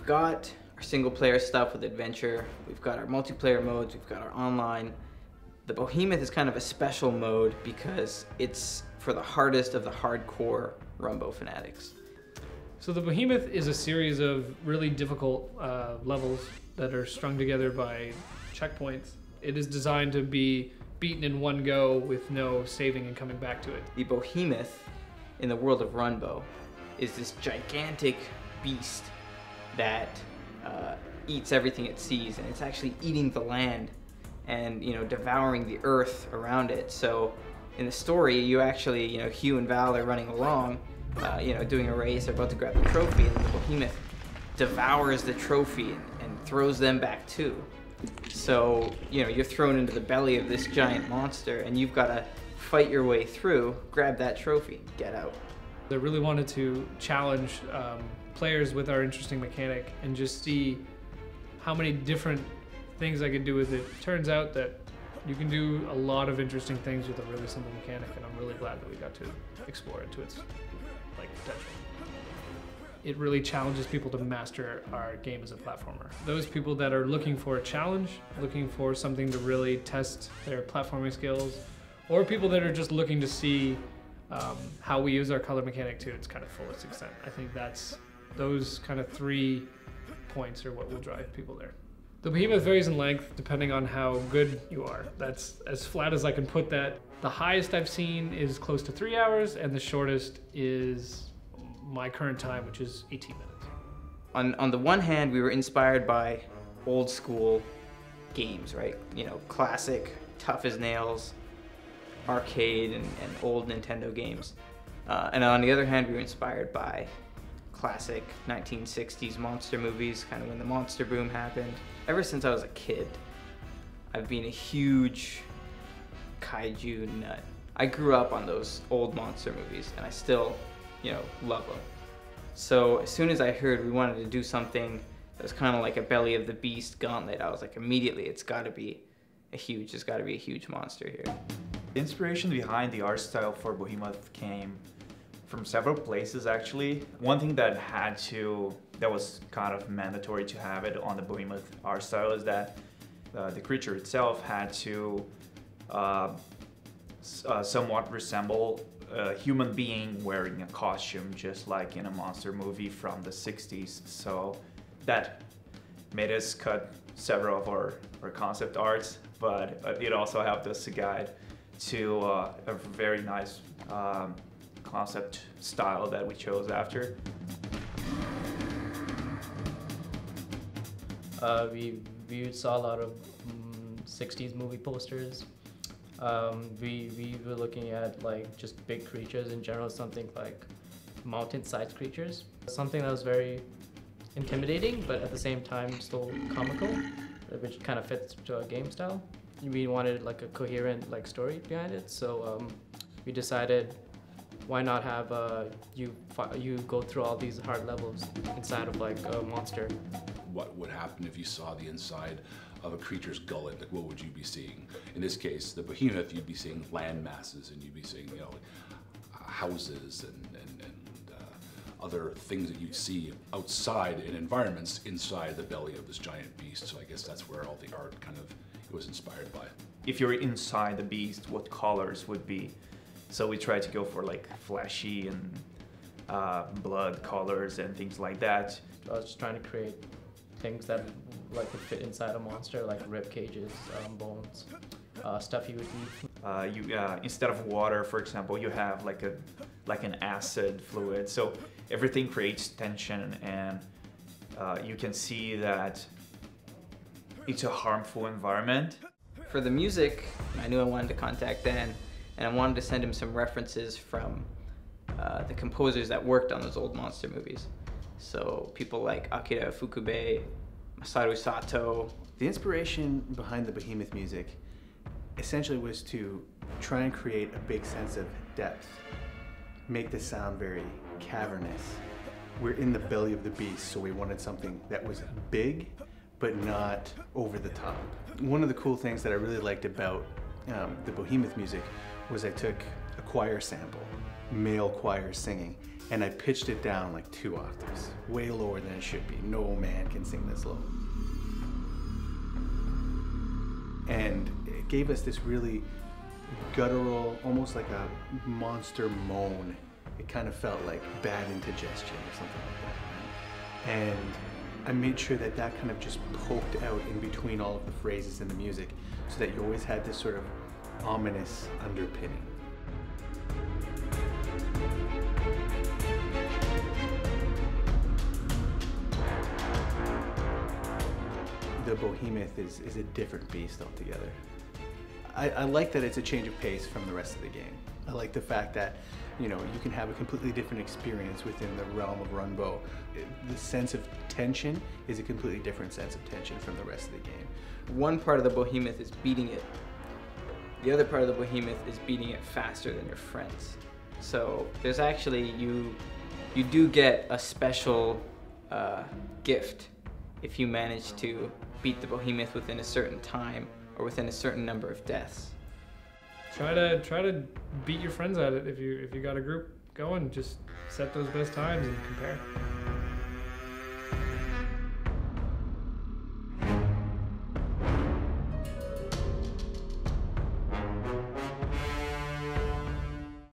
we've got our single player stuff with adventure, we've got our multiplayer modes, we've got our online. The Behemoth is kind of a special mode because it's for the hardest of the hardcore Runbow fanatics. So the Behemoth is a series of really difficult levels that are strung together by checkpoints. It is designed to be beaten in one go with no saving and coming back to it. The Behemoth in the world of Runbow is this gigantic beast that eats everything it sees, and it's actually eating the land and, you know, devouring the earth around it. So in the story, you actually, you know, Hugh and Val are running along, you know, doing a race, they're about to grab the trophy, and the Behemoth devours the trophy and throws them back too. So, you know, you're thrown into the belly of this giant monster, and you've got to fight your way through, grab that trophy, get out. I really wanted to challenge players with our interesting mechanic and just see how many different things I could do with it. Turns out that you can do a lot of interesting things with a really simple mechanic, and I'm really glad that we got to explore it to its potential. It really challenges people to master our game as a platformer. Those people that are looking for a challenge, looking for something to really test their platforming skills, or people that are just looking to see how we use our color mechanic to its kind of fullest extent. I think those kind of 3 points are what will drive people there. The Behemoth varies in length depending on how good you are. That's as flat as I can put that. The highest I've seen is close to 3 hours, and the shortest is my current time, which is 18 minutes. On the one hand, we were inspired by old school games, right? You know, classic, tough as nails, arcade and old Nintendo games. And on the other hand, we were inspired by classic 1960s monster movies, kind of when the monster boom happened. Ever since I was a kid, I've been a huge kaiju nut. I grew up on those old monster movies, and I still, you know, love them. So as soon as I heard we wanted to do something that was kind of like a Belly of the Beast gauntlet, I was like, immediately, there's got to be a huge monster here. The inspiration behind the art style for Behemoth came from several places, actually. One thing that was kind of mandatory to have it on the Behemoth art style is that the creature itself had to somewhat resemble a human being wearing a costume, just like in a monster movie from the 60s. So that made us cut several of our concept arts, but it also helped us to guide to a very nice concept style that we chose after. We saw a lot of 60s movie posters. We were looking at like just big creatures in general, something like mountain-sized creatures. Something that was very intimidating, but at the same time still comical, which kind of fits to our game style. We wanted like a coherent like story behind it, so we decided why not have you go through all these hard levels inside of like a monster. What would happen if you saw the inside of a creature's gullet? Like, what would you be seeing? In this case, the Behemoth, you'd be seeing land masses, and you'd be seeing, you know, houses and other things that you'd see outside in environments inside the belly of this giant beast. So I guess that's where all the art kind of was inspired by. If you're inside the beast, what colors would be? So we tried to go for like flashy and blood colors and things like that. I was just trying to create things that like would fit inside a monster, like rib cages, bones, stuff you would eat. Instead of water, for example, you have like an acid fluid. So everything creates tension, and you can see that it's a harmful environment. For the music, I knew I wanted to contact Dan, and I wanted to send him some references from the composers that worked on those old monster movies. So people like Akira Ifukube, Masaru Sato. The inspiration behind the Behemoth music essentially was to try and create a big sense of depth, make the sound very cavernous. We're in the belly of the beast, so we wanted something that was big, but not over the top. One of the cool things that I really liked about the Behemoth music was I took a choir sample, male choir singing, and I pitched it down like 2 octaves, way lower than it should be. No man can sing this low. And it gave us this really guttural, almost like a monster moan. It kind of felt like bad indigestion or something like that. And I made sure that that kind of just poked out in between all of the phrases in the music so that you always had this sort of ominous underpinning. The Behemoth is a different beast altogether. I like that it's a change of pace from the rest of the game. I like the fact that, you know, you can have a completely different experience within the realm of Runbow. The sense of tension is a completely different sense of tension from the rest of the game. One part of the Behemoth is beating it. The other part of the Behemoth is beating it faster than your friends. So there's actually, you do get a special gift if you manage to beat the Behemoth within a certain time or within a certain number of deaths. Try to beat your friends at it. If you got a group going, just set those best times and compare.